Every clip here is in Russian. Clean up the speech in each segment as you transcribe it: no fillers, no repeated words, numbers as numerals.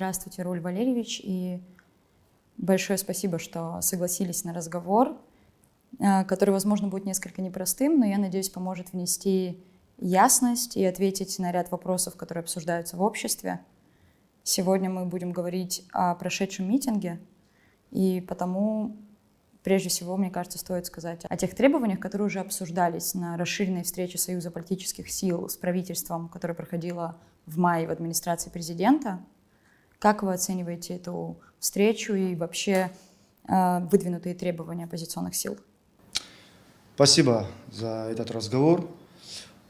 Здравствуйте, Рауль Валерьевич, и большое спасибо, что согласились на разговор, который, возможно, будет несколько непростым, но я надеюсь, поможет внести ясность и ответить на ряд вопросов, которые обсуждаются в обществе. Сегодня мы будем говорить о прошедшем митинге, и потому, прежде всего, мне кажется, стоит сказать о тех требованиях, которые уже обсуждались на расширенной встрече Союза политических сил с правительством, которая проходила в мае в администрации президента. Как вы оцениваете эту встречу и вообще выдвинутые требования оппозиционных сил? Спасибо за этот разговор.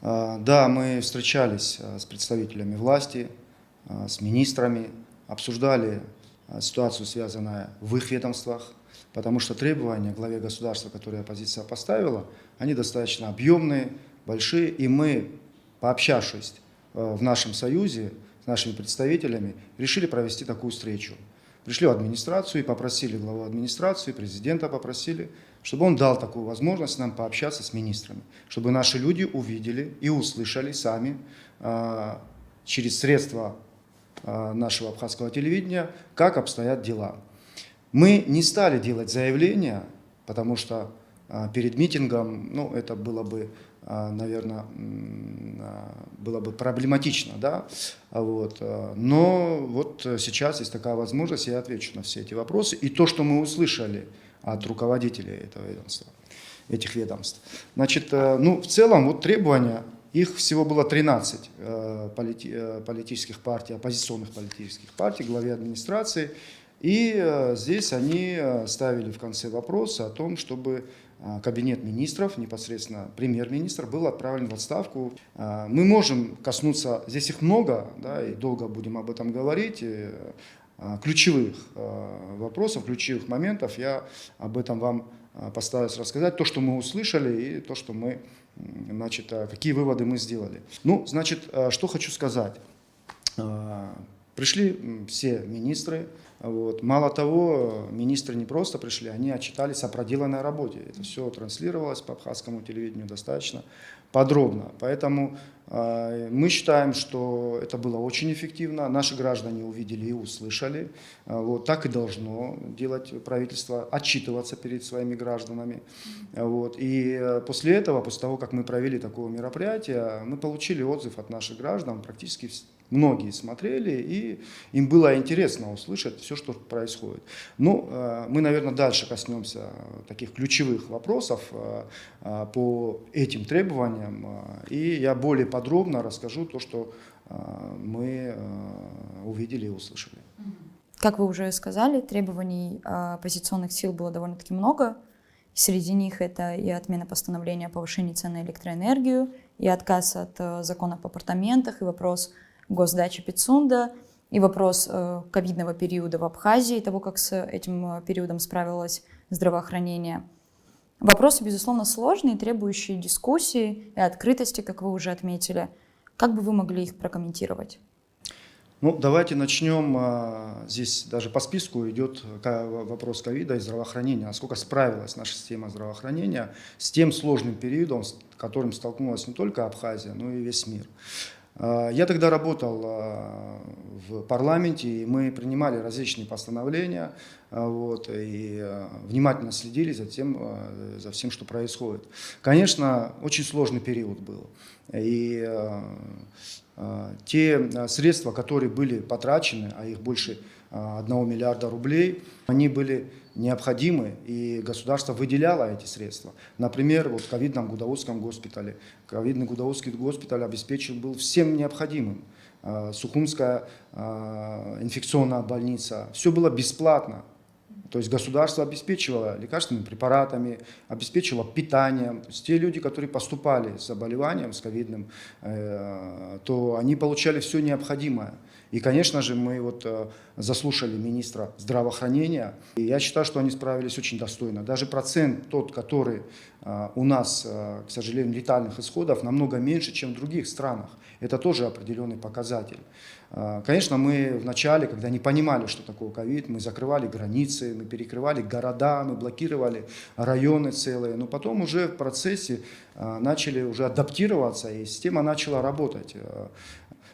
Да, мы встречались с представителями власти, с министрами, обсуждали ситуацию, связанную в их ведомствах, потому что требования главе государства, которые оппозиция поставила, они достаточно объемные, большие, и мы, пообщавшись в нашем союзе с нашими представителями, решили провести такую встречу. Пришли в администрацию и попросили главу администрации, президента попросили, чтобы он дал такую возможность нам пообщаться с министрами, чтобы наши люди увидели и услышали сами через средства нашего абхазского телевидения, как обстоят дела. Мы не стали делать заявления, потому что перед митингом, это было бы, наверное, было бы проблематично, да? Но вот сейчас есть такая возможность, я отвечу на все эти вопросы. И то, что мы услышали от руководителей этого ведомства, этих ведомств. Значит, в целом, вот требования, их всего было 13 политических партий, оппозиционных политических партий, главе администрации. И здесь они ставили в конце вопроса о том, чтобы кабинет министров, непосредственно премьер-министр, был отправлен в отставку. Мы можем коснуться, здесь их много, да, и долго будем об этом говорить, ключевых вопросов, ключевых моментов. Я об этом вам постараюсь рассказать, то, что мы услышали и то, что мы, какие выводы мы сделали. Что хочу сказать. Пришли все министры. Мало того, министры не просто пришли, они отчитались о проделанной работе. Это все транслировалось по абхазскому телевидению достаточно подробно. Поэтому мы считаем, что это было очень эффективно. Наши граждане увидели и услышали. Так и должно делать правительство, отчитываться перед своими гражданами. И после этого, после того, как мы провели такое мероприятие, мы получили отзыв от наших граждан. Практически многие смотрели, и им было интересно услышать все, что происходит. Мы, наверное, дальше коснемся таких ключевых вопросов по этим требованиям, и я более подробно расскажу то, что мы увидели и услышали. Как вы уже сказали, требований оппозиционных сил было довольно-таки много. Среди них это и отмена постановления о повышении цен на электроэнергию, и отказ от закона об апартаментах, и вопрос госдачи Пицунда, и вопрос ковидного периода в Абхазии, того, как с этим периодом справилось здравоохранение. Вопросы, безусловно, сложные, требующие дискуссии и открытости, как вы уже отметили. Как бы вы могли их прокомментировать? Давайте начнем. Здесь даже по списку идет вопрос ковида и здравоохранения. Насколько справилась наша система здравоохранения с тем сложным периодом, с которым столкнулась не только Абхазия, но и весь мир. Я тогда работал в парламенте, и мы принимали различные постановления, и внимательно следили за всем, что происходит. Конечно, очень сложный период был. И те средства, которые были потрачены, а их больше 1 миллиарда рублей, они были необходимы, и государство выделяло эти средства. Например, в ковидном Гудаутском госпитале. Ковидный Гудаутский госпиталь обеспечен был всем необходимым. Сухумская инфекционная больница. Все было бесплатно. То есть государство обеспечивало лекарственными препаратами, обеспечивало питанием. То есть те люди, которые поступали с заболеванием, с ковидным, то они получали все необходимое. И, конечно же, мы заслушали министра здравоохранения. И я считаю, что они справились очень достойно. Даже процент тот, который у нас, к сожалению, летальных исходов, намного меньше, чем в других странах. Это тоже определенный показатель. Конечно, мы вначале, когда не понимали, что такое ковид, мы закрывали границы, мы перекрывали города, мы блокировали районы целые. Но потом уже в процессе начали уже адаптироваться, и система начала работать.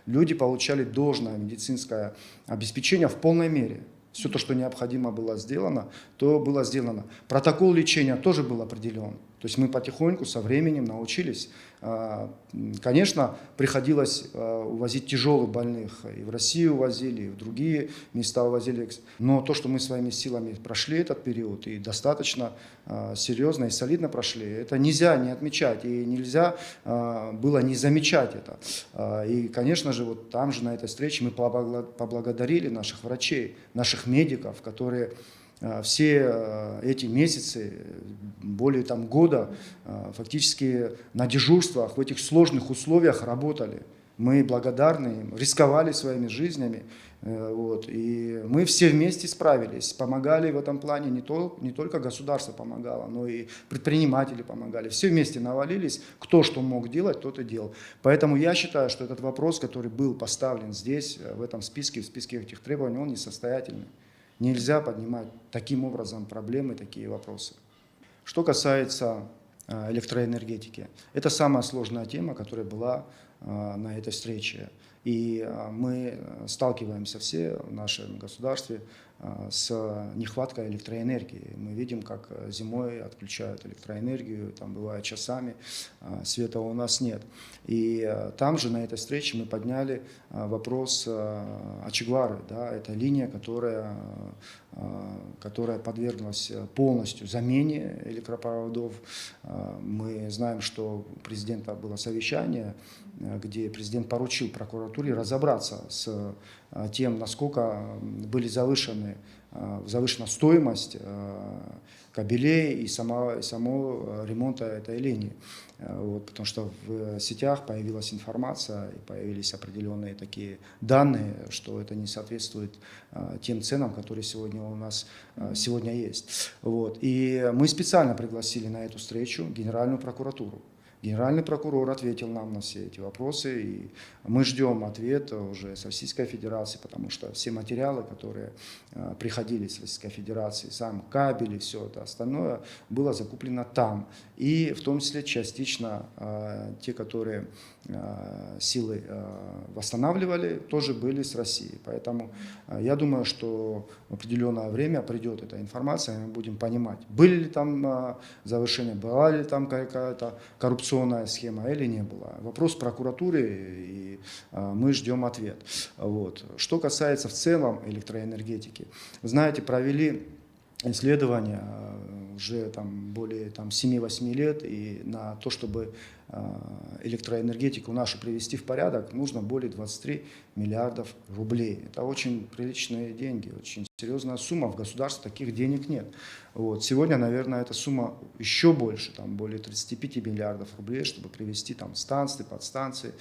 люди получали должное медицинское обеспечение в полной мере. Все то, что необходимо было сделано, то было сделано. Протокол лечения тоже был определен. То есть мы потихоньку со временем научились. Конечно, приходилось увозить тяжелых больных. И в Россию увозили, и в другие места увозили. Но то, что мы своими силами прошли этот период и достаточно серьезно и солидно прошли, это нельзя не отмечать. И нельзя было не замечать это. И, конечно же, вот там же на этой встрече мы поблагодарили наших врачей, наших медиков, которые все эти месяцы, более года, фактически на дежурствах в этих сложных условиях работали. Мы благодарны им, рисковали своими жизнями. Вот, и мы все вместе справились, помогали в этом плане, не только государство помогало, но и предприниматели помогали. Все вместе навалились, кто что мог делать, тот и делал. Поэтому я считаю, что этот вопрос, который был поставлен здесь, в этом списке, в списке этих требований, он несостоятельный. Нельзя поднимать таким образом проблемы, такие вопросы. Что касается электроэнергетики, это самая сложная тема, которая была на этой встрече. И мы сталкиваемся все в нашем государстве с нехваткой электроэнергии. Мы видим, как зимой отключают электроэнергию, там бывает часами, света у нас нет. И там же на этой встрече мы подняли вопрос Очегвары. Да, это линия, которая подверглась полностью замене электропроводов. Мы знаем, что у президента было совещание, где президент поручил прокуратуре разобраться с тем, насколько завышена стоимость кабелей и самого ремонта этой линии. Вот, потому что в сетях появилась информация и появились определенные такие данные, что это не соответствует тем ценам, которые сегодня у нас сегодня есть. Вот. И мы специально пригласили на эту встречу Генеральную прокуратуру. Генеральный прокурор ответил нам на все эти вопросы, и мы ждем ответа уже с Российской Федерации, потому что все материалы, которые приходили с Российской Федерации, сам кабель и все это остальное, было закуплено там. И в том числе частично те, которые силы восстанавливали, тоже были с России. Поэтому я думаю, что в определенное время придет эта информация, и мы будем понимать, были ли там завышения, была ли там какая-то коррупционная схема или не была. Вопрос прокуратуры, и мы ждем ответ. Вот. Что касается в целом электроэнергетики, вы знаете, провели исследования уже более 7-8 лет, и на то, чтобы электроэнергетику нашу привести в порядок, нужно более 23 миллиардов рублей. Это очень приличные деньги, очень серьезная сумма. В государстве таких денег нет. Вот. Сегодня, наверное, эта сумма еще больше, более 35 миллиардов рублей, чтобы привести станции, подстанции,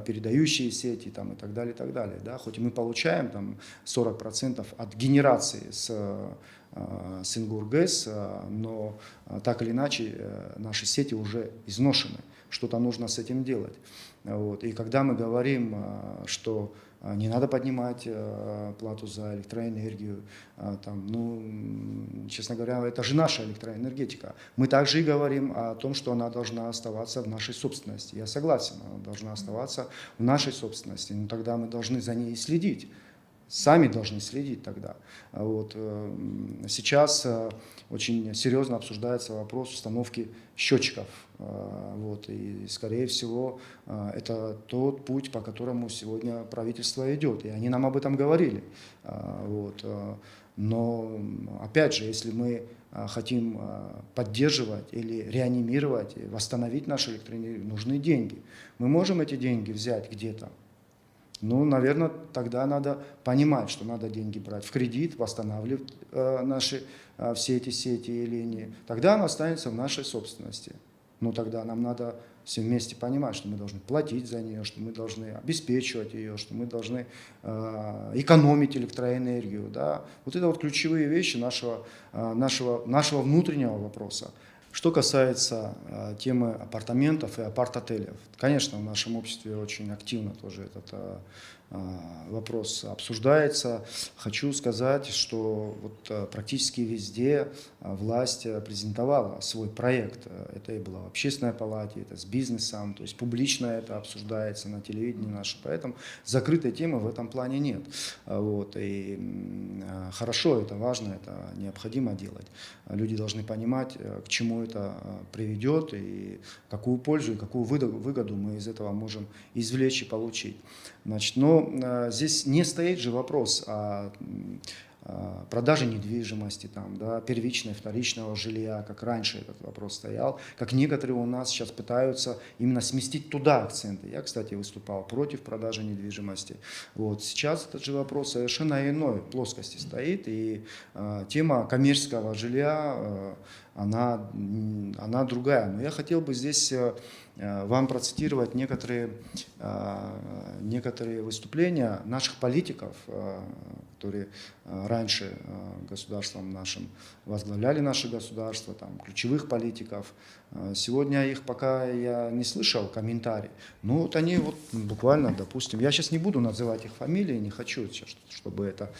передающие сети и так далее, и так далее. Да? Хоть мы получаем 40% от генерации с Ингургэс, но так или иначе наши сети уже изношены. Что-то нужно с этим делать. Вот. И когда мы говорим, что не надо поднимать плату за электроэнергию, честно говоря, это же наша электроэнергетика. Мы также и говорим о том, что она должна оставаться в нашей собственности. Я согласен, она должна оставаться в нашей собственности, но тогда мы должны за ней следить. Сами должны следить тогда. Вот. Сейчас очень серьезно обсуждается вопрос установки счетчиков. Вот. И, скорее всего, это тот путь, по которому сегодня правительство идет. И они нам об этом говорили. Вот. Но, опять же, если мы хотим поддерживать или реанимировать, восстановить нашу электроэнергию, нужны деньги. Мы можем эти деньги взять где-то. Наверное, тогда надо понимать, что надо деньги брать в кредит, восстанавливать наши все эти сети и линии. Тогда она останется в нашей собственности. Но тогда нам надо все вместе понимать, что мы должны платить за нее, что мы должны обеспечивать ее, что мы должны экономить электроэнергию. Да? Вот это ключевые вещи нашего внутреннего вопроса. Что касается темы апартаментов и апарт-отелей, конечно, в нашем обществе очень активно тоже этот вопрос обсуждается. Хочу сказать, что вот практически везде власть презентовала свой проект. Это и было в общественной палате, это с бизнесом, то есть публично это обсуждается на телевидении наше. Поэтому закрытой темы в этом плане нет. Вот. И хорошо, это важно, это необходимо делать. Люди должны понимать, к чему это приведет и какую пользу и какую выгоду мы из этого можем извлечь и получить. Значит, но здесь не стоит же вопрос о продаже недвижимости, там, да, первичного, вторичного жилья, как раньше этот вопрос стоял, как некоторые у нас сейчас пытаются именно сместить туда акценты. Я, кстати, выступал против продажи недвижимости. Вот. Сейчас этот же вопрос совершенно иной плоскости стоит, и тема коммерческого жилья, она другая. Но я хотел бы здесь вам процитировать некоторые выступления наших политиков, которые раньше государством нашим возглавляли наше государство, там, ключевых политиков. Сегодня их пока я не слышал комментарий. Ну вот они вот буквально, допустим, я сейчас не буду называть их фамилии, не хочу сейчас, чтобы это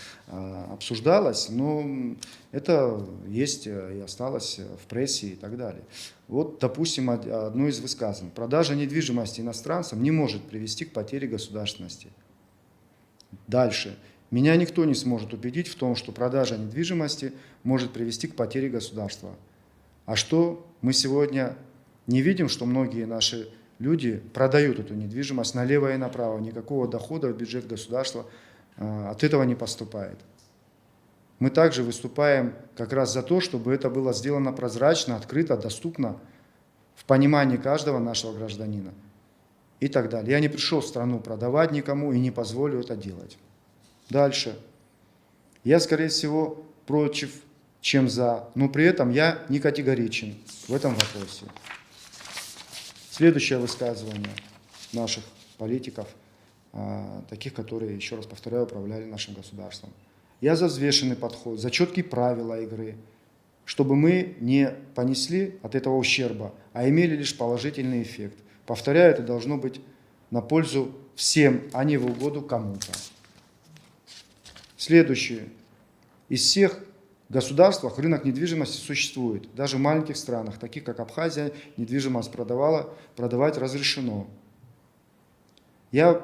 обсуждалось, но это есть и осталось в прессе и так далее. Вот, допустим, одно из высказаний. Продажа недвижимости иностранцам не может привести к потере государственности. Дальше. Меня никто не сможет убедить в том, что продажа недвижимости может привести к потере государства. А что мы сегодня не видим, что многие наши люди продают эту недвижимость налево и направо, никакого дохода в бюджет государства от этого не поступает. Мы также выступаем как раз за то, чтобы это было сделано прозрачно, открыто, доступно, в понимании каждого нашего гражданина и так далее. Я не пришел в страну продавать никому и не позволю это делать. Дальше. Я, скорее всего, против, чем за, но при этом я не категоричен в этом вопросе. Следующее высказывание наших политиков, таких, которые, еще раз повторяю, управляли нашим государством. Я за взвешенный подход, за четкие правила игры, чтобы мы не понесли от этого ущерба, а имели лишь положительный эффект. Повторяю, это должно быть на пользу всем, а не в угоду кому-то. Следующее. Из всех государствах рынок недвижимости существует. Даже в маленьких странах, таких как Абхазия, недвижимость продавать разрешено. Я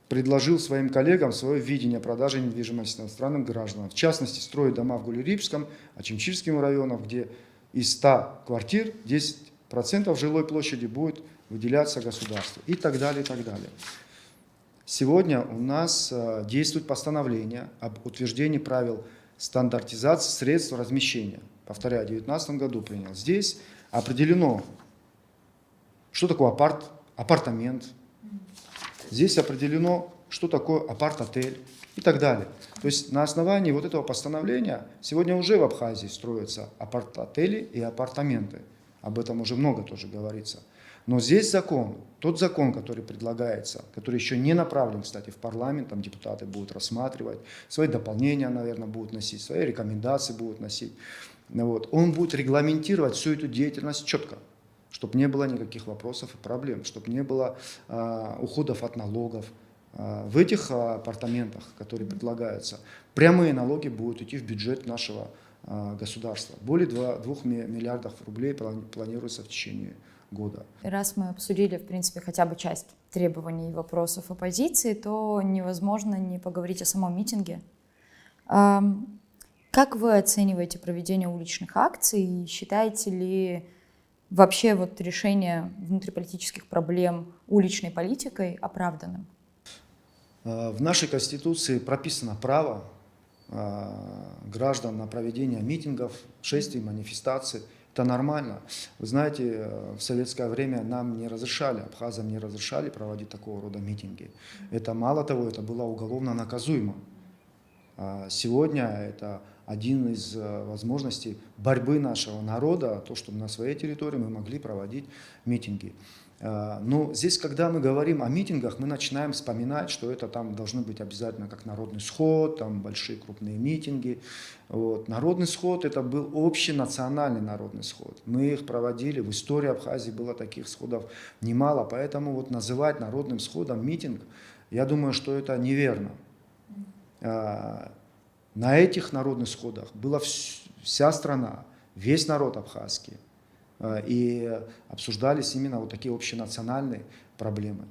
предложил своим коллегам свое видение продажи недвижимости иностранным гражданам. В частности, строить дома в Гулерипском, Ачимчирском районах, где из 100 квартир 10% жилой площади будет выделяться государству. И так далее, и так далее. Сегодня у нас действует постановление об утверждении правил стандартизации средств размещения. Повторяю, в 2019 году принял. Здесь определено, что такое апартамент. Здесь определено, что такое апарт-отель и так далее. То есть на основании вот этого постановления сегодня уже в Абхазии строятся апарт-отели и апартаменты. Об этом уже много тоже говорится. Но здесь закон, тот закон, который предлагается, который еще не направлен, кстати, в парламент, там депутаты будут рассматривать, свои дополнения, наверное, будут носить, свои рекомендации будут носить. Вот. Он будет регламентировать всю эту деятельность четко, чтобы не было никаких вопросов и проблем, чтобы не было уходов от налогов. В этих апартаментах, которые предлагаются, прямые налоги будут идти в бюджет нашего государства. Более 2 миллиардов рублей планируется в течение года. Раз мы обсудили, в принципе, хотя бы часть требований и вопросов оппозиции, то невозможно не поговорить о самом митинге. Как вы оцениваете проведение уличных акций? Считаете ли вообще вот решение внутриполитических проблем уличной политикой оправданным? В нашей Конституции прописано право граждан на проведение митингов, шествий, манифестаций. Это нормально. Вы знаете, в советское время нам не разрешали, абхазам не разрешали проводить такого рода митинги. Это мало того, это было уголовно наказуемо. Сегодня это один из возможностей борьбы нашего народа, то, чтобы на своей территории мы могли проводить митинги. Но здесь, когда мы говорим о митингах, мы начинаем вспоминать, что это там должны быть обязательно как народный сход, там большие крупные митинги. Вот. Народный сход — это был общенациональный народный сход. Мы их проводили, в истории Абхазии было таких сходов немало, поэтому вот называть народным сходом митинг, Я думаю, что это неверно. На этих народных сходах была вся страна, весь народ абхазский. И обсуждались именно вот такие общенациональные проблемы.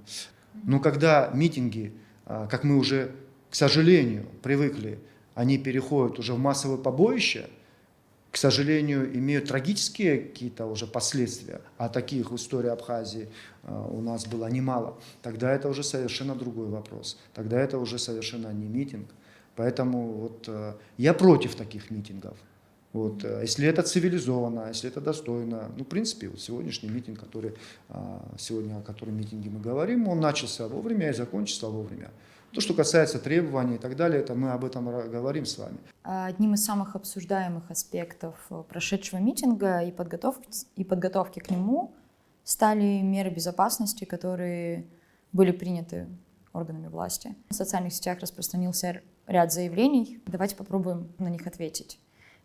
Но когда митинги, как мы уже, к сожалению, привыкли, они переходят уже в массовые побоища, к сожалению, имеют трагические какие-то уже последствия, а таких в истории Абхазии у нас было немало, тогда это уже совершенно другой вопрос. Тогда это уже совершенно не митинг. Поэтому вот, я против таких митингов. Вот, если это цивилизованно, если это достойно. Ну, в принципе, вот сегодняшний митинг, сегодня о котором митинге мы говорим, он начался вовремя и закончится вовремя. То, что касается требований и так далее, это мы об этом говорим с вами. Одним из самых обсуждаемых аспектов прошедшего митинга и подготовки к нему стали меры безопасности, которые были приняты органами власти. В социальных сетях распространился ряд заявлений. Давайте попробуем на них ответить.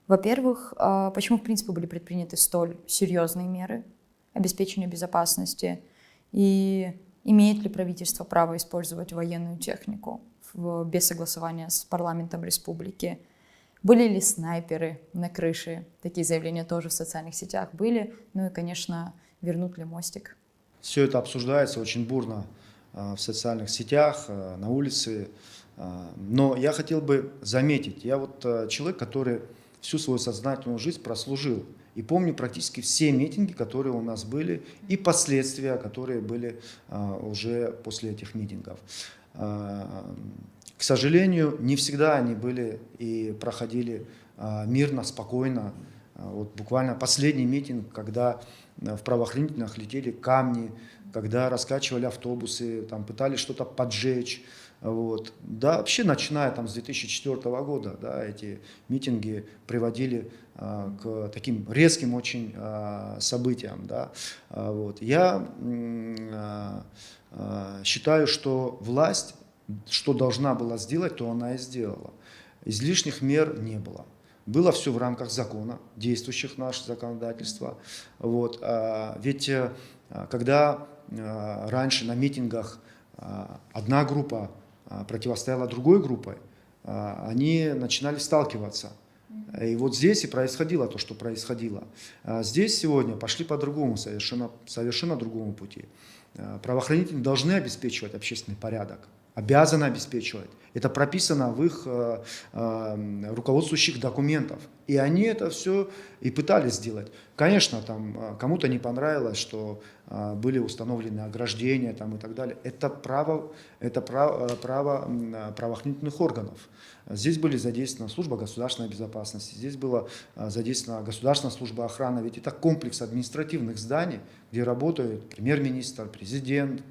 Во-первых, почему, в принципе, были предприняты столь серьезные меры обеспечения безопасности? И имеет ли правительство право использовать военную технику без согласования с парламентом республики? Были ли снайперы на крыше? Такие заявления тоже в социальных сетях были. Ну и, конечно, вернут ли мостик? Все это обсуждается очень бурно в социальных сетях, на улице. Но я хотел бы заметить, я вот человек, который всю свою сознательную жизнь прослужил. И помню практически все митинги, которые у нас были, и последствия, которые были уже после этих митингов. К сожалению, не всегда они были и проходили мирно, спокойно. Вот буквально последний митинг, когда в правоохранительных летели камни, когда раскачивали автобусы, там, пытались что-то поджечь. Вот. Да, вообще, начиная там, с 2004 года, да, эти митинги приводили к таким резким очень событиям. Да. Вот. Я считаю, что власть, что должна была сделать, то она и сделала. Излишних мер не было. Было все в рамках закона, действующих наше законодательство. Вот. Ведь когда раньше на митингах одна группа противостояла другой группой, они начинали сталкиваться. И вот здесь и происходило то, что происходило. Здесь сегодня пошли по другому, совершенно другому пути. Правоохранители должны обеспечивать общественный порядок, обязаны обеспечивать. Это прописано в их руководствующих документах. И они это все и пытались сделать. Конечно, там кому-то не понравилось, что были установлены ограждения там, и так далее. Это право правоохранительных органов. Здесь были задействована служба государственной безопасности, здесь была задействована государственная служба охраны. Ведь это комплекс административных зданий, где работают премьер-министр, президент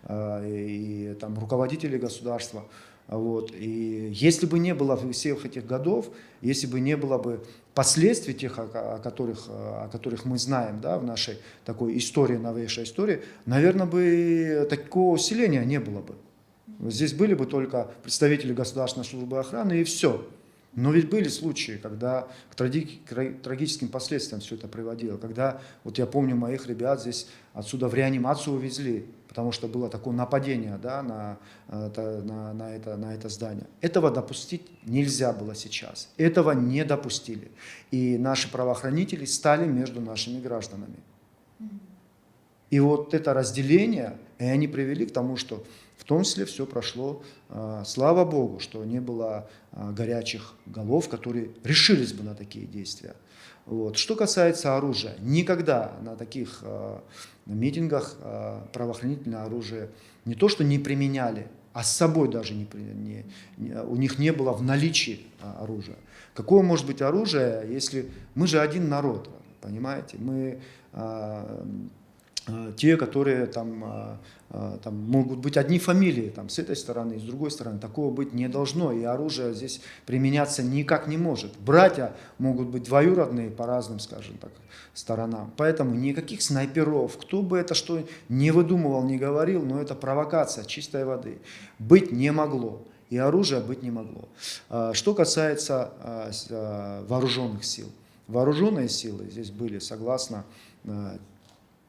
и там, руководители государства. Вот. И если бы не было всех этих годов, если бы не было бы последствий тех, о которых мы знаем, да, в нашей такой истории, новейшей истории, наверное, бы такого усиления не было бы. Здесь были бы только представители государственной службы охраны и все. Но ведь были случаи, когда к трагическим последствиям все это приводило. Когда, вот я помню, моих ребят здесь отсюда в реанимацию увезли, потому что было такое нападение, да, на это здание. Этого допустить нельзя было сейчас. Этого не допустили. И наши правоохранители стали между нашими гражданами. И вот это разделение, и они привели к тому, что в том числе все прошло, слава Богу, что не было горячих голов, которые решились бы на такие действия. Вот. Что касается оружия, никогда на таких митингах правоохранительное оружие не то что не применяли, а с собой даже у них не было в наличии оружия. Какое может быть оружие, если мы же один народ, понимаете? Мы те, которые там могут быть одни фамилии там, с этой стороны и с другой стороны. Такого быть не должно, и оружие здесь применяться никак не может. Братья могут быть двоюродные по разным, скажем так, сторонам. Поэтому никаких снайперов, кто бы это что не выдумывал, не говорил, но это провокация чистой воды. Быть не могло, и оружия быть не могло. Что касается вооруженных сил. Вооруженные силы здесь были согласно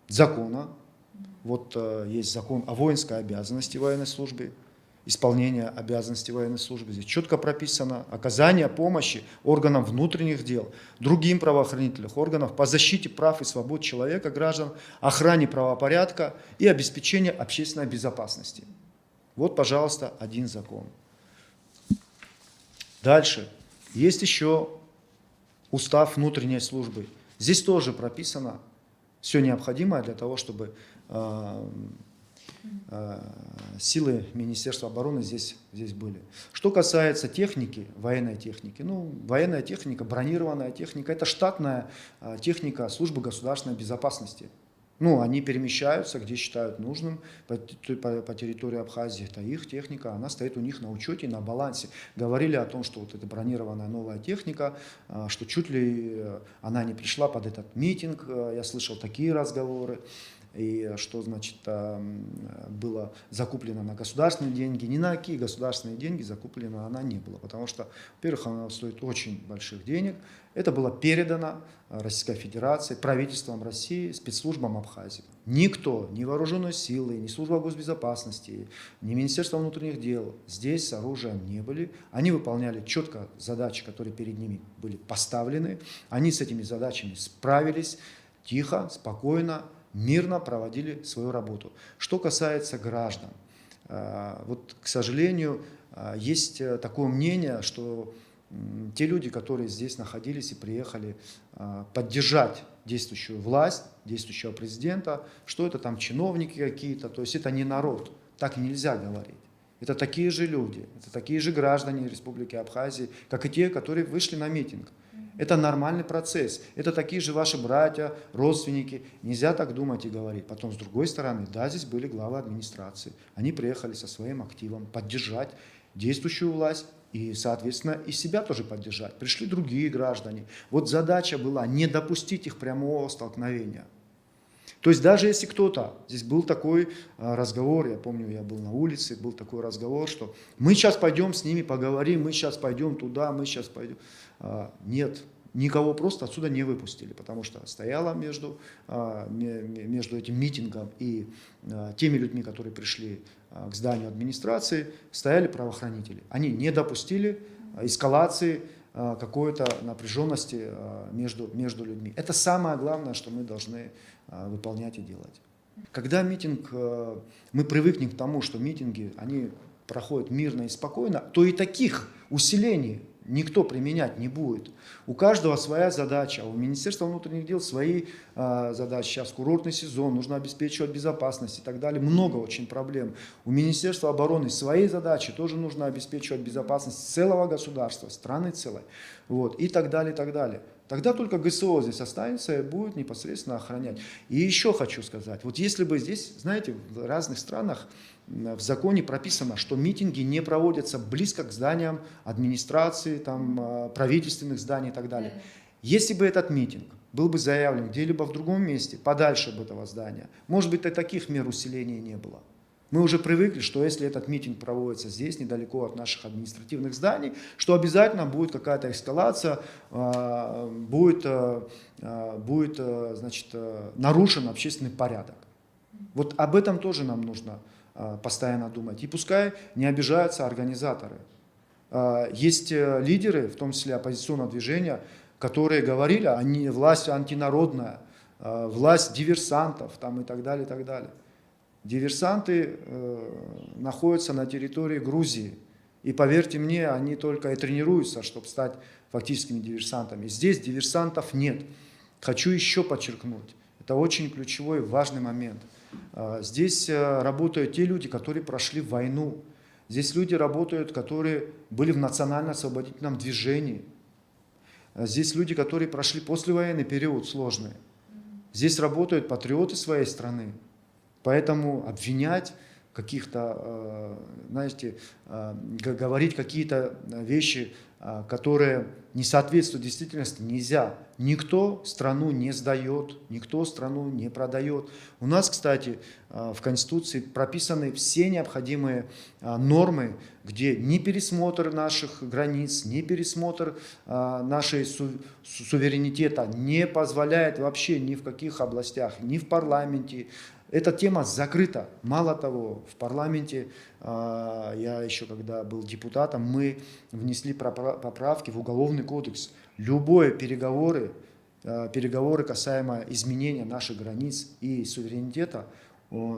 закона. Вот есть закон о воинской обязанности военной службы, исполнения обязанностей военной службы. Здесь четко прописано оказание помощи органам внутренних дел, другим правоохранительным органам по защите прав и свобод человека, граждан, охране правопорядка и обеспечению общественной безопасности. Вот, пожалуйста, один закон. Дальше. Есть еще устав внутренней службы. Здесь тоже прописано все необходимое для того, чтобы силы Министерства обороны здесь были. Что касается техники, военной техники, военная техника, бронированная техника, это штатная техника службы государственной безопасности. Они перемещаются, где считают нужным по территории Абхазии. Это их техника, она стоит у них на учете, на балансе. Говорили о том, что вот эта бронированная новая техника, что чуть ли она не пришла под этот митинг. Я слышал такие разговоры. И что, значит, было закуплено на государственные деньги. Ни на какие государственные деньги закуплена она не была. Потому что, во-первых, она стоит очень больших денег. Это было передано Российской Федерации, правительством России, спецслужбам Абхазии. Никто, ни вооруженные силы, ни служба госбезопасности, ни Министерство внутренних дел здесь с оружием не были. Они выполняли четко задачи, которые перед ними были поставлены. Они с этими задачами справились тихо, спокойно, мирно проводили свою работу. Что касается граждан, вот, к сожалению, есть такое мнение, что те люди, которые здесь находились и приехали поддержать действующую власть, действующего президента, что это там чиновники какие-то, то есть это не народ, так нельзя говорить. Это такие же люди, это такие же граждане Республики Абхазия, как и те, которые вышли на митинг. Это нормальный процесс. Это такие же ваши братья, родственники. Нельзя так думать и говорить. Потом, с другой стороны, да, здесь были главы администрации. Они приехали со своим активом поддержать действующую власть и, соответственно, и себя тоже поддержать. Пришли другие граждане. Вот задача была не допустить их прямого столкновения. То есть даже если кто-то, здесь был такой разговор, я помню, я был на улице, был такой разговор, что мы сейчас пойдем с ними поговорим, мы сейчас пойдем туда, мы сейчас пойдем. Нет, никого просто отсюда не выпустили, потому что стояла между этим митингом и теми людьми, которые пришли к зданию администрации, стояли правоохранители. Они не допустили эскалации какой-то напряженности между людьми. Это самое главное, что мы должны выполнять и делать. Когда митинг, мы привыкнем к тому, что митинги, они проходят мирно и спокойно, то и таких усилений никто применять не будет. У каждого своя задача, у Министерства внутренних дел свои задачи. Сейчас курортный сезон, нужно обеспечивать безопасность и так далее. Много очень проблем. У Министерства обороны свои задачи, тоже нужно обеспечивать безопасность целого государства, страны целой. Вот, и так далее, и так далее. Тогда только ГСО здесь останется и будет непосредственно охранять. И еще хочу сказать, вот если бы здесь, знаете, в разных странах в законе прописано, что митинги не проводятся близко к зданиям администрации, там, правительственных зданий и так далее. Если бы этот митинг был бы заявлен где-либо в другом месте, подальше от этого здания, может быть, и таких мер усиления не было. Мы уже привыкли, что если этот митинг проводится здесь, недалеко от наших административных зданий, что обязательно будет какая-то эскалация, будет значит, нарушен общественный порядок. Вот об этом тоже нам нужно постоянно думать. И пускай не обижаются организаторы. Есть лидеры, в том числе оппозиционного движения, которые говорили, власть антинародная, власть диверсантов там, и так далее, и так далее. Диверсанты находятся на территории Грузии. И поверьте мне, они только и тренируются, чтобы стать фактическими диверсантами. Здесь диверсантов нет. Хочу еще подчеркнуть, это очень ключевой важный момент. Здесь работают те люди, которые прошли войну. Здесь люди работают, которые были в национально-освободительном движении. Здесь люди, которые прошли послевоенный период сложный. Здесь работают патриоты своей страны. Поэтому обвинять каких-то, знаете, говорить какие-то вещи, которые не соответствуют действительности, нельзя. Никто страну не сдает, никто страну не продает. У нас, кстати, в Конституции прописаны все необходимые нормы, где ни пересмотр наших границ, ни пересмотр нашей суверенитета не позволяет вообще ни в каких областях, ни в парламенте, Эта тема закрыта. Мало того, в парламенте, я еще когда был депутатом, мы внесли поправки в Уголовный кодекс. Любые переговоры касаемо изменения наших границ и суверенитета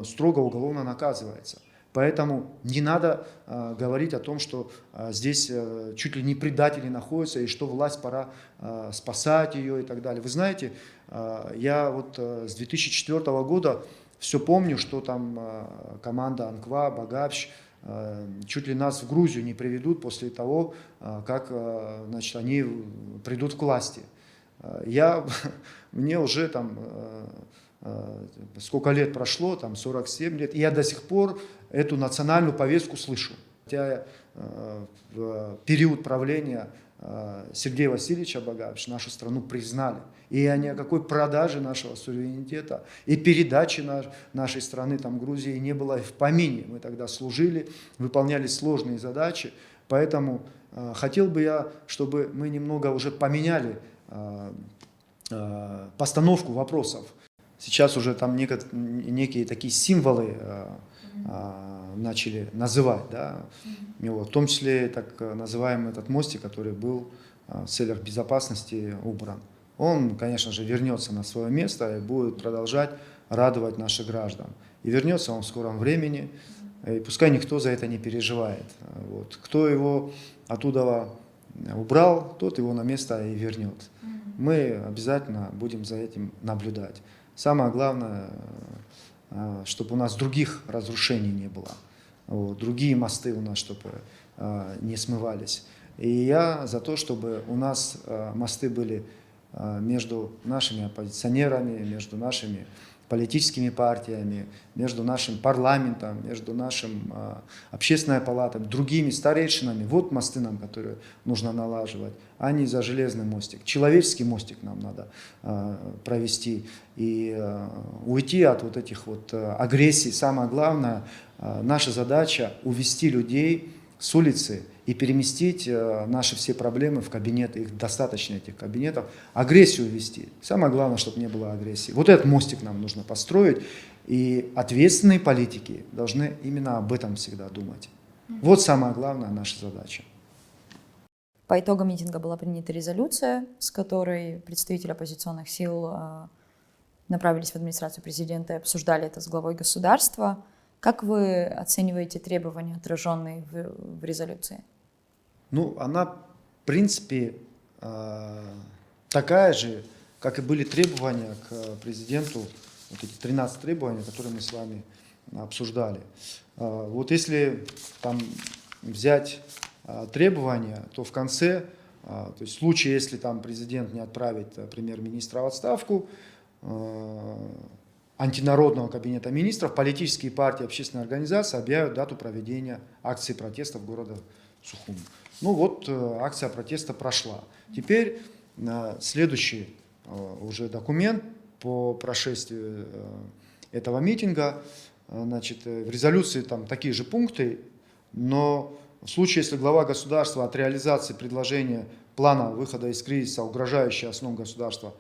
строго уголовно наказывается. Поэтому не надо говорить о том, что здесь чуть ли не предатели находятся, и что власть пора спасать ее и так далее. Вы знаете, я вот с 2004 года все помню, что там команда Анква, Багапщ, чуть ли нас в Грузию не приведут после того, как значит, они придут к власти. Мне уже там, сколько лет прошло, там 47 лет, и я до сих пор эту национальную повестку слышу. Хотя в период правления Сергея Васильевича Багапщ нашу страну признали. И ни о какой продаже нашего суверенитета и передаче нашей страны там, Грузии не было и в помине. Мы тогда служили, выполняли сложные задачи. Поэтому хотел бы я, чтобы мы немного уже поменяли постановку вопросов. Сейчас уже там некие такие символы начали называть, да? В том числе так называемый этот мостик, который был в целях безопасности убран. Он, конечно же, вернется на свое место и будет продолжать радовать наших граждан. И вернется он в скором времени, и пускай никто за это не переживает. Вот. Кто его оттуда убрал, тот его на место и вернет. Мы обязательно будем за этим наблюдать. Самое главное, чтобы у нас других разрушений не было, вот, другие мосты у нас, чтобы не смывались. И я за то, чтобы у нас мосты были между нашими оппозиционерами, между нашими политическими партиями, между нашим парламентом, между нашим общественной палатой, другими старейшинами. Вот мосты нам, которые нужно налаживать, а не за железный мостик. Человеческий мостик нам надо провести и уйти от вот этих вот агрессий. Самое главное, наша задача увести людей с улицы и переместить наши все проблемы в кабинеты, их достаточно, этих кабинетов, агрессию вести. Самое главное, чтобы не было агрессии. Вот этот мостик нам нужно построить, и ответственные политики должны именно об этом всегда думать. Вот самая главная наша задача. По итогам митинга была принята резолюция, с которой представители оппозиционных сил направились в администрацию президента и обсуждали это с главой государства. Как вы оцениваете требования, отраженные в резолюции? Ну, она, в принципе, такая же, как и были требования к президенту, вот эти 13 требований, которые мы с вами обсуждали. Вот если там взять требования, то в конце, то есть в случае, если там президент не отправит премьер-министра в отставку, антинародного кабинета министров, политические партии, общественные организации объявят дату проведения акции протеста в городе Сухум. Ну вот, акция протеста прошла. Теперь следующий уже документ по прошествию этого митинга. Значит, в резолюции там такие же пункты, но в случае, если глава государства от реализации предложения плана выхода из кризиса, угрожающего основам государства,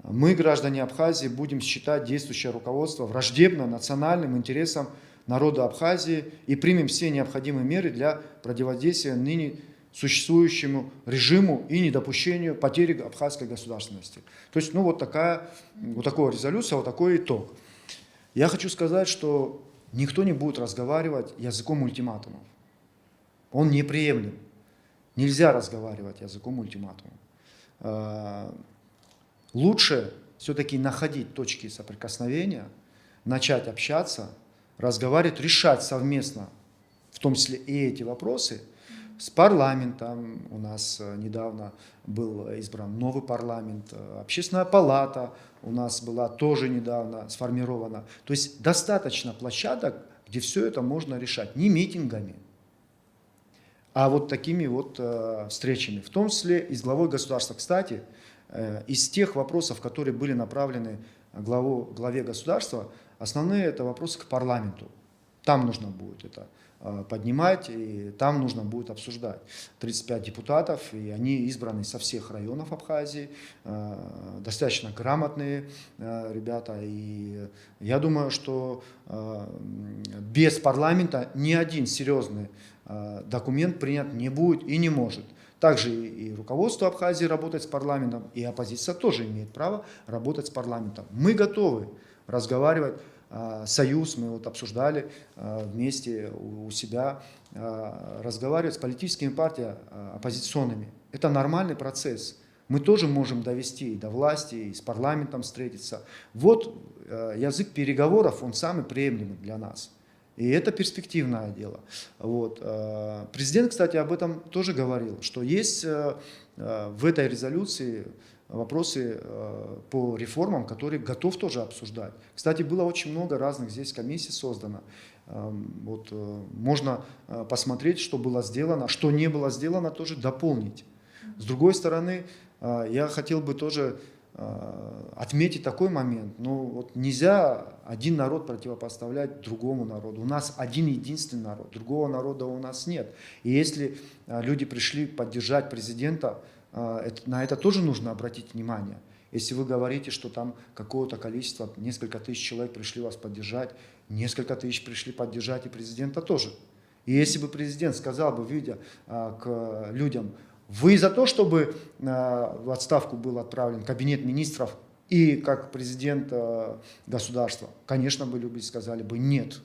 мы, граждане Абхазии, будем считать действующее руководство враждебно национальным интересам народа Абхазии и примем все необходимые меры для противодействия ныне существующему режиму и недопущению потери абхазской государственности. То есть, ну, вот такая резолюция, вот такой итог. Я хочу сказать, что никто не будет разговаривать языком ультиматумов. Он неприемлем. Нельзя разговаривать языком ультиматумов. Лучше все-таки находить точки соприкосновения, начать общаться, разговаривать, решать совместно, в том числе и эти вопросы, с парламентом. У нас недавно был избран новый парламент, общественная палата у нас была тоже недавно сформирована. То есть достаточно площадок, где все это можно решать, не митингами, а вот такими вот встречами, в том числе и с главой государства. Кстати, из тех вопросов, которые были направлены главе государства, основные это вопросы к парламенту. там нужно будет это поднимать, и там нужно будет обсуждать. 35 депутатов, и они избраны со всех районов Абхазии, достаточно грамотные ребята, и я думаю, что без парламента ни один серьезный документ принят не будет и не может. Также и руководство Абхазии работает с парламентом, и оппозиция тоже имеет право работать с парламентом. Мы готовы разговаривать. Союз, мы вот обсуждали вместе у себя, разговаривать с политическими партиями оппозиционными. Это нормальный процесс. Мы тоже можем довести и до власти, и с парламентом встретиться. Вот язык переговоров, он самый приемлемый для нас. И это перспективное дело. Вот. Президент, кстати, об этом тоже говорил, что есть в этой резолюции вопросы по реформам, которые готов тоже обсуждать. Кстати, было очень много разных здесь комиссий создано. Вот, можно посмотреть, что было сделано, что не было сделано, тоже дополнить. С другой стороны, я хотел бы тоже отметить такой момент. Ну, вот нельзя один народ противопоставлять другому народу. У нас один единственный народ, другого народа у нас нет. И если люди пришли поддержать президента, на это тоже нужно обратить внимание. Если вы говорите, что там какое-то количество, несколько тысяч человек пришли вас поддержать, несколько тысяч пришли поддержать и президента тоже. И если бы президент сказал бы, видя к людям, вы за то, чтобы в отставку был отправлен кабинет министров и как президент государства, конечно бы люди сказали бы нет.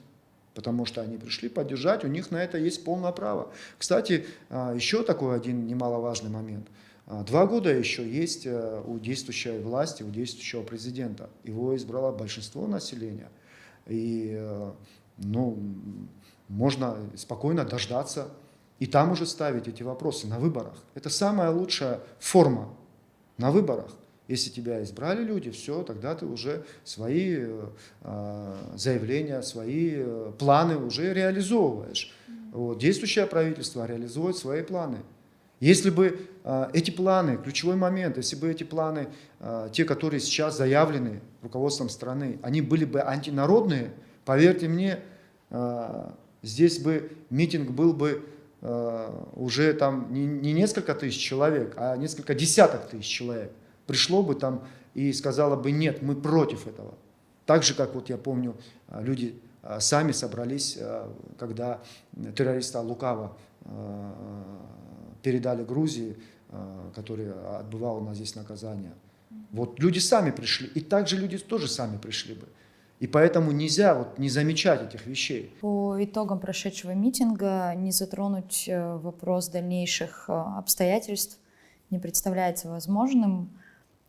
Потому что они пришли поддержать, у них на это есть полное право. Кстати, еще такой один немаловажный момент. 2 года еще есть у действующей власти, у действующего президента. Его избрало большинство населения. И ну, можно спокойно дождаться и там уже ставить эти вопросы на выборах. Это самая лучшая форма на выборах. Если тебя избрали люди, все, тогда ты уже свои заявления, свои планы уже реализовываешь. Вот. Действующее правительство реализует свои планы. Если бы эти планы, ключевой момент, если бы эти планы, те, которые сейчас заявлены руководством страны, они были бы антинародные, поверьте мне, здесь бы митинг был бы уже там не несколько тысяч человек, а несколько десяток тысяч человек. Пришло бы там и сказало бы нет, мы против этого. Так же, как вот я помню, люди сами собрались, когда террориста Лукава передали Грузии, который отбывал у нас здесь наказание. Вот люди сами пришли, и также люди тоже сами пришли бы. И поэтому нельзя вот не замечать этих вещей. По итогам прошедшего митинга не затронуть вопрос дальнейших обстоятельств не представляется возможным.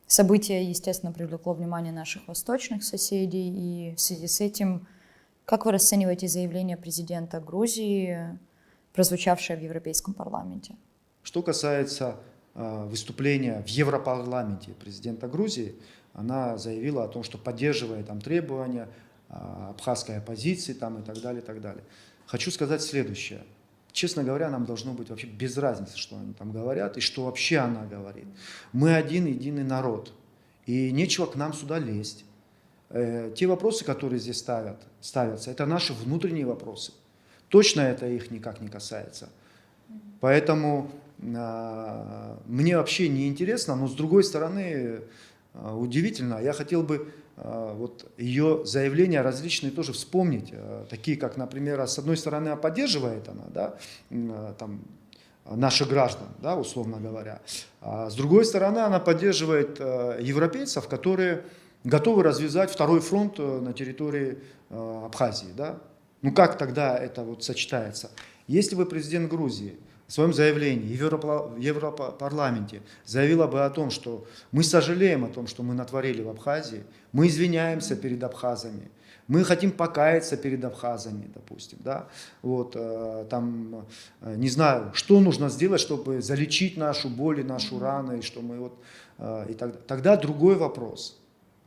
Событие, естественно, привлекло внимание наших восточных соседей, и в связи с этим, как вы расцениваете заявление президента Грузии, прозвучавшее в Европейском парламенте? Что касается выступления в Европарламенте президента Грузии, она заявила о том, что поддерживает там требования абхазской оппозиции там, и так далее, и так далее. Хочу сказать следующее. Честно говоря, нам должно быть вообще без разницы, что они там говорят и что вообще она говорит. Мы один единый народ, и нечего к нам сюда лезть. Те вопросы, которые здесь ставятся, это наши внутренние вопросы. Точно это их никак не касается. Поэтому мне вообще не интересно, но с другой стороны, удивительно, я хотел бы вот ее заявления различные тоже вспомнить, такие как, например, с одной стороны поддерживает она, да, там, наших граждан, да, условно говоря, а с другой стороны она поддерживает европейцев, которые готовы развязать второй фронт на территории Абхазии, да. Ну как тогда это вот сочетается? Если бы президент Грузии в своем заявлении в Европарламенте заявила бы о том, что мы сожалеем о том, что мы натворили в Абхазии, мы извиняемся перед абхазами, мы хотим покаяться перед абхазами, допустим, да, вот, там, не знаю, что нужно сделать, чтобы залечить нашу боль и нашу рану, и что мы вот, и тогда другой вопрос.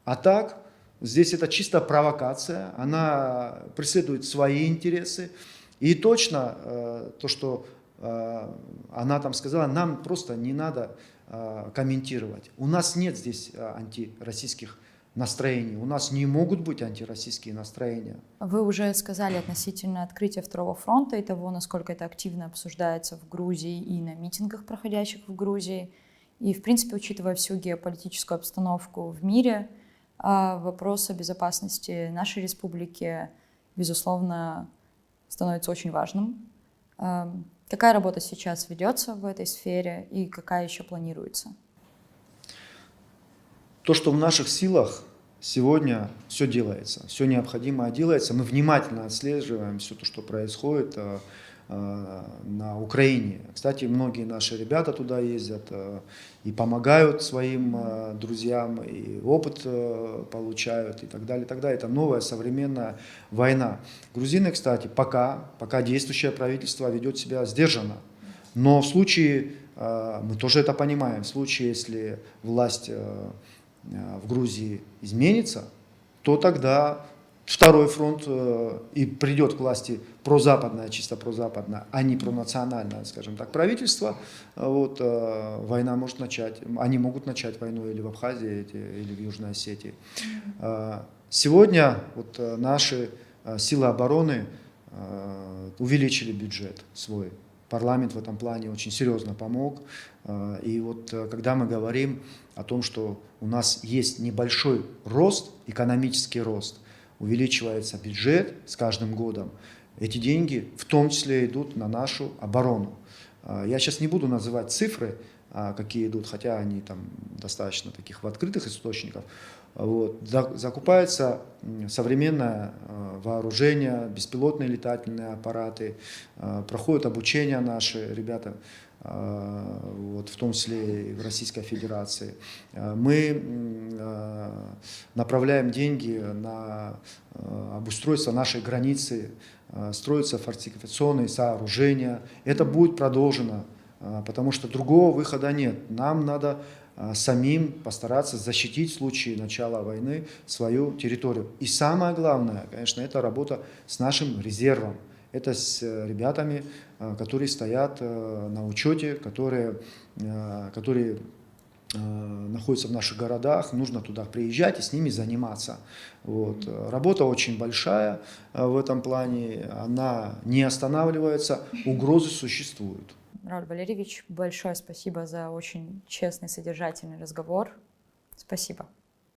А так, здесь это чисто провокация, она преследует свои интересы, и точно то, что она там сказала, нам просто не надо комментировать. У нас нет здесь антироссийских настроений. У нас не могут быть антироссийские настроения. Вы уже сказали относительно открытия второго фронта и того, насколько это активно обсуждается в Грузии и на митингах, проходящих в Грузии. И, в принципе, учитывая всю геополитическую обстановку в мире, вопрос о безопасности нашей республики, безусловно, становится очень важным. Какая работа сейчас ведется в этой сфере и какая еще планируется? То, что в наших силах, сегодня все делается, все необходимое делается. Мы внимательно отслеживаем все то, что происходит на Украине. Кстати, многие наши ребята туда ездят и помогают своим друзьям, и опыт получают, и так далее, и так далее. Это новая современная война. Грузины, кстати, пока действующее правительство ведет себя сдержанно. Но в случае, мы тоже это понимаем, в случае, если власть в Грузии изменится, то тогда второй фронт и придет к власти прозападное, чисто прозападное, а не пронациональное, скажем так, правительство. Вот, война может начать, они могут начать войну или в Абхазии, или в Южной Осетии. Сегодня вот наши силы обороны увеличили бюджет свой. Парламент в этом плане очень серьезно помог. И вот когда мы говорим о том, что у нас есть небольшой рост, экономический рост, увеличивается бюджет с каждым годом, эти деньги в том числе идут на нашу оборону. Я сейчас не буду называть цифры, какие идут, хотя они там достаточно таких в открытых источниках. Вот. Закупается современное вооружение, беспилотные летательные аппараты, проходят обучение наши ребята, вот, в том числе и в Российской Федерации. Мы направляем деньги на обустройство нашей границы, строятся фортификационные сооружения. Это будет продолжено, потому что другого выхода нет. Нам надо самим постараться защитить в случае начала войны свою территорию. И самое главное, конечно, это работа с нашим резервом. Это с ребятами, которые стоят на учете, которые находятся в наших городах, нужно туда приезжать и с ними заниматься. Вот. Работа очень большая в этом плане, она не останавливается, угрозы существуют. Рауль Валерьевич, большое спасибо за очень честный, содержательный разговор. Спасибо.